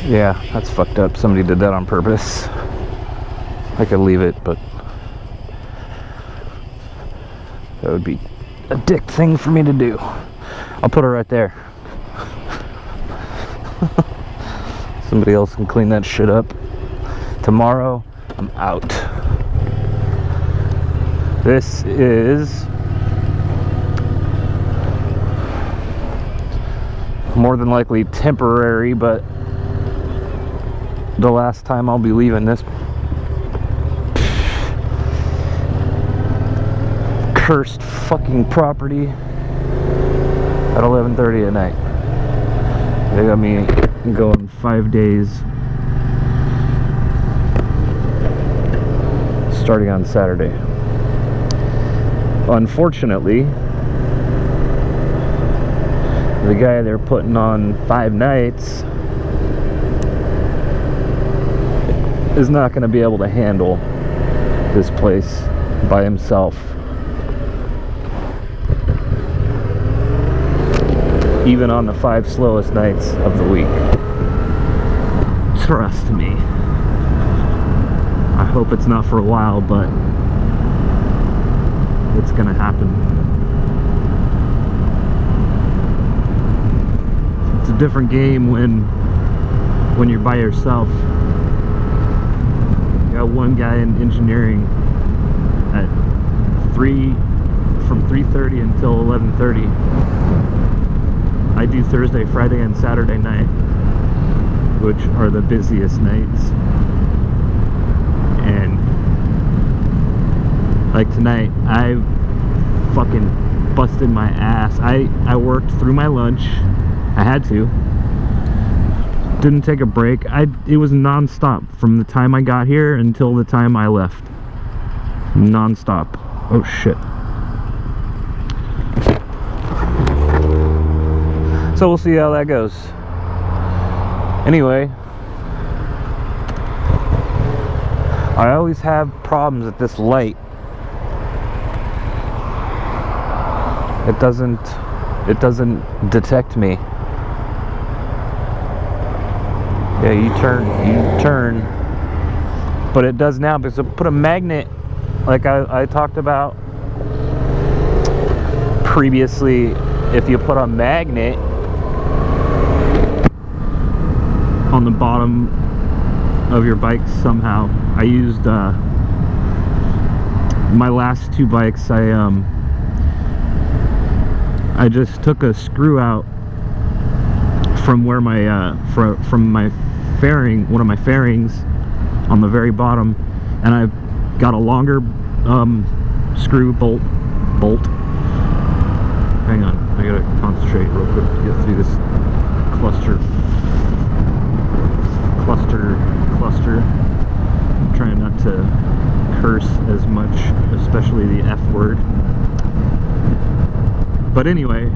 Yeah, that's fucked up. Somebody did that on purpose. I could leave it, but that would be a dick thing for me to do. I'll put it right there. Somebody else can clean that shit up. Tomorrow, I'm out. This is more than likely temporary, but the last time I'll be leaving this cursed fucking property at 11:30 at night. They got me going 5 days starting on Saturday. Unfortunately, the guy they're putting on 5 nights is not going to be able to handle this place by himself. Even on the 5 slowest nights of the week. Trust me. I hope it's not for a while, but it's gonna happen. It's a different game when you're by yourself. You got one guy in engineering at from 3:30 until 11:30. I do Thursday, Friday, and Saturday night, which are the busiest nights. And like tonight, I fucking busted my ass. I worked through my lunch. I had to. Didn't take a break. It was non-stop from the time I got here until the time I left. Non-stop. Oh shit. So we'll see how that goes. Anyway, I always have problems with this light. It doesn't detect me. Yeah, you turn, but it does now because I put a magnet, like I talked about previously. If you put a magnet on the bottom of your bike somehow. I used my last 2 bikes. I just took a screw out from where my from my fairing, one of my fairings on the very bottom, and I got a longer screw bolt. Hang on, I gotta concentrate real quick to get through this cluster. I'm trying not to curse as much, especially the F word. But anyway,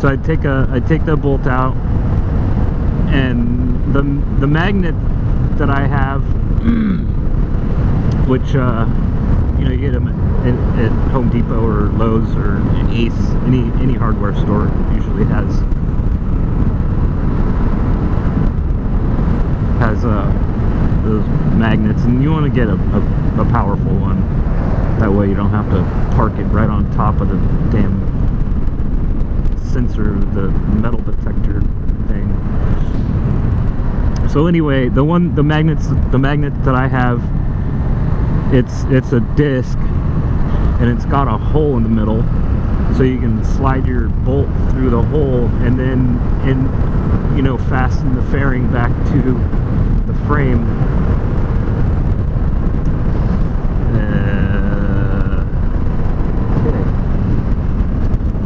so I take the bolt out, and the magnet that I have, which you know, you get them at Home Depot or Lowe's or Ace, any hardware store usually has those magnets, and you want to get a powerful one. That way you don't have to park it right on top of the damn sensor, the metal detector thing. So anyway, the magnet that I have, it's a disc, and it's got a hole in the middle, so you can slide your bolt through the hole and then you know, fasten the fairing back to the frame.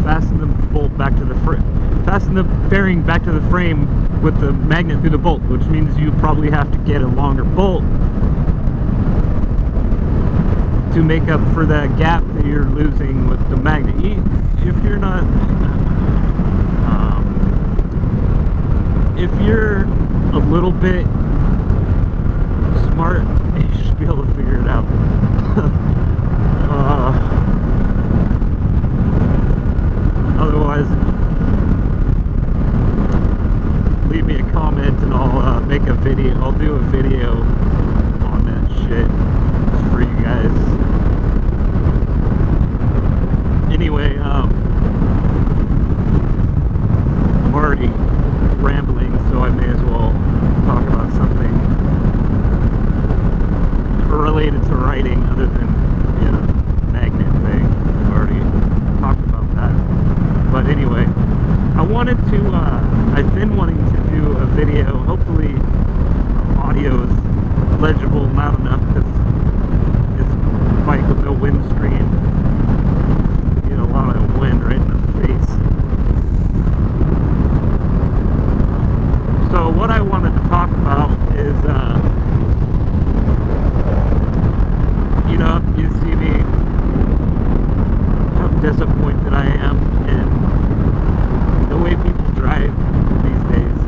Fasten the bolt back to the fasten the fairing back to the frame with the magnet through the bolt, which means you probably have to get a longer bolt to make up for that gap that you're losing with the magnet. If you're not if you're a little bit smart, you should be able to figure it out. Otherwise, leave me a comment and I'll make a video. I'll do a video on that shit for you guys. Anyway, I'm already rambling, so I may as well talk about something related to writing other than magnet thing. I've already talked about that. But anyway, I wanted to, I've been wanting to do a video. Hopefully audio is legible, loud enough, because it's a bike with no windscreen. You get a lot of wind right in the face. So what I wanted to talk about is, you see me, how disappointed I am in the way people drive these days.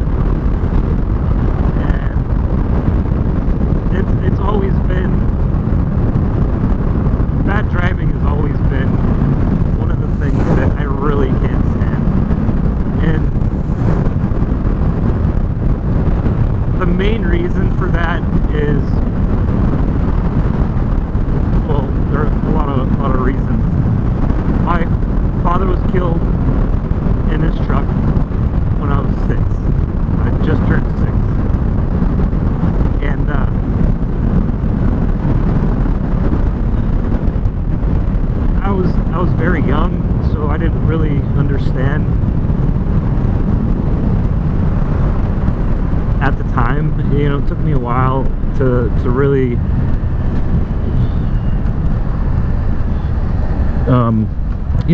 And it's always been, bad driving has always been one of the things that I really can't stand. And the main reason for that is, well, there are a lot of reasons. My father was killed in his truck when I was 6. I just turned 6. And I was very young, so I didn't really understand at the time. It took me a while to really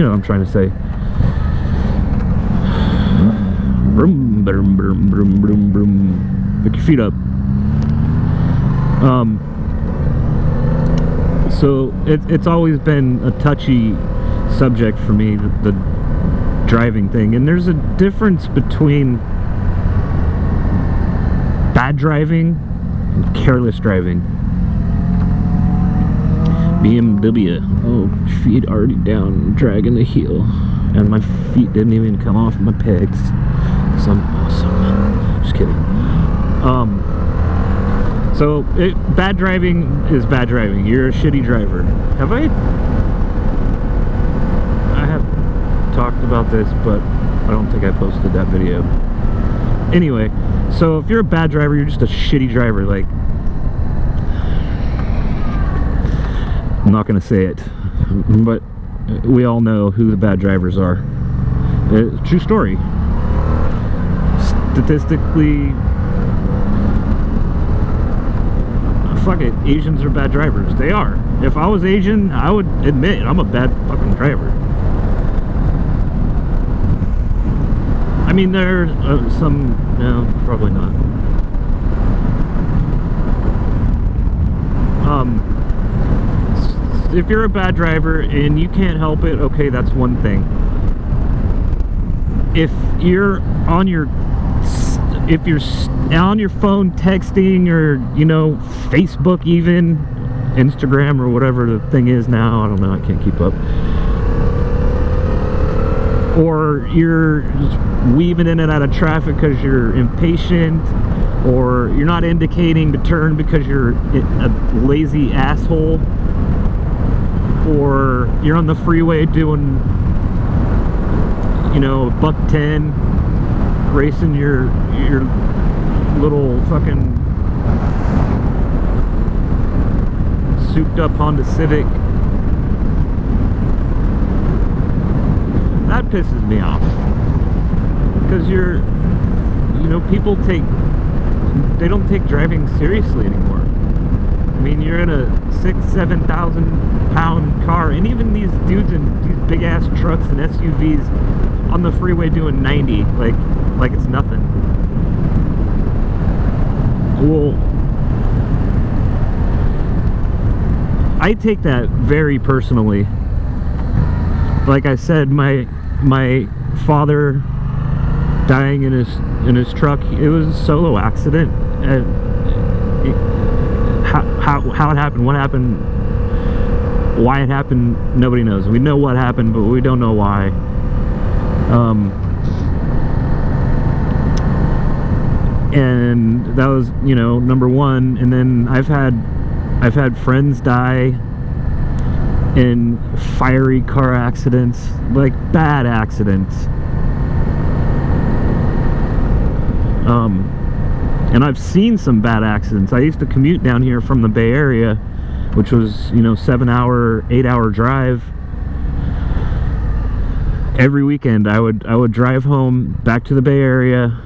I'm trying to say, broom, broom, broom, broom, broom, broom. Pick your feet up. So it's always been a touchy subject for me, the driving thing. And there's a difference between bad driving and careless driving. BMW. Oh, feet already down, dragging the heel. And my feet didn't even come off my pegs. So I'm awesome. Just kidding. So, bad driving is bad driving. You're a shitty driver. I have talked about this, but I don't think I posted that video. Anyway, so if you're a bad driver, you're just a shitty driver. Like, I'm not gonna say it, but we all know who the bad drivers are. True story. Statistically, fuck it, Asians are bad drivers. They are. If I was Asian, I would admit I'm a bad fucking driver. I mean, there are some, no, probably not. If you're a bad driver and you can't help it, okay, that's one thing. If you're on your phone texting, or Facebook, even Instagram, or whatever the thing is now, I don't know, I can't keep up, or you're weaving in and out of traffic because you're impatient, or you're not indicating to turn because you're a lazy asshole, or you're on the freeway doing $110, racing your little fucking souped up Honda Civic. That pisses me off, because people they don't take driving seriously anymore. I mean, you're in a 6,000-7,000 pound car, and even these dudes in these big ass trucks and SUVs on the freeway doing 90 like it's nothing. Well, I take that very personally. Like I said, my father dying in his truck, it was a solo accident. And how it happened, what happened, why it happened, nobody knows. We know what happened, but we don't know why. And that was, you know, number one. And then I've had friends die in fiery car accidents, like bad accidents. And I've seen some bad accidents. I used to commute down here from the Bay Area, which was, you know, 7-hour, 8-hour drive. Every weekend I would drive home back to the Bay Area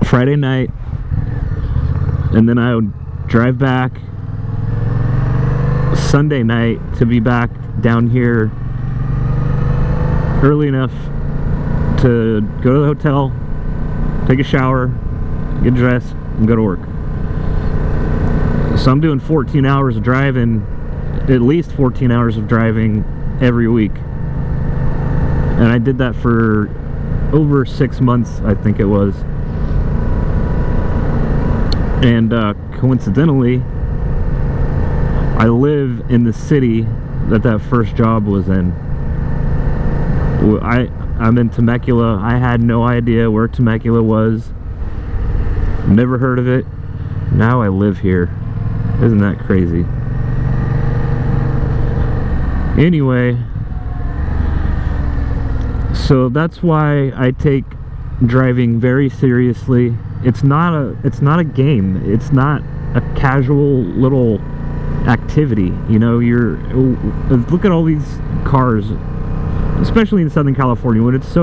Friday night, and then I would drive back Sunday night to be back down here early enough to go to the hotel, take a shower, get dressed, and go to work. So I'm doing 14 hours of driving, at least 14 hours of driving every week. And I did that for over 6 months, I think it was. And coincidentally, I live in the city that first job was in. I'm in Temecula. I had no idea where Temecula was. Never heard of it. Now I live here. Isn't that crazy? Anyway, so that's why I take driving very seriously. It's not a game. It's not a casual little activity. You know, look at all these cars, especially in Southern California, when it's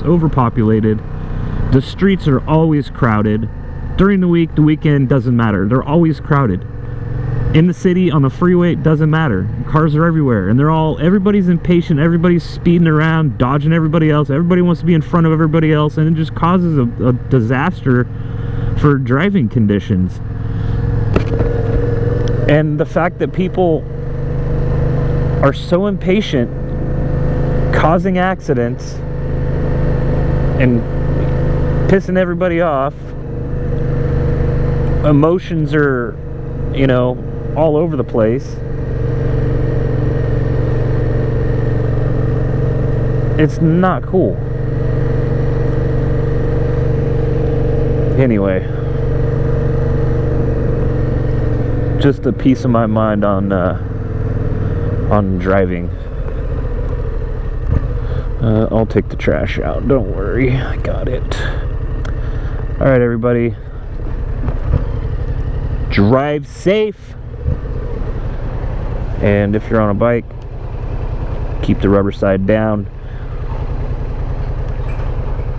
overpopulated. The streets are always crowded. During the week, the weekend, doesn't matter. They're always crowded. In the city, on the freeway, it doesn't matter. Cars are everywhere, and everybody's impatient. Everybody's speeding around, dodging everybody else. Everybody wants to be in front of everybody else, and it just causes a disaster for driving conditions. And the fact that people are so impatient, causing accidents and pissing everybody off. Emotions are, you know, all over the place. It's not cool. Anyway, just a piece of my mind on driving. I'll take the trash out, don't worry, I got it. Alright everybody, drive safe, and if you're on a bike, keep the rubber side down.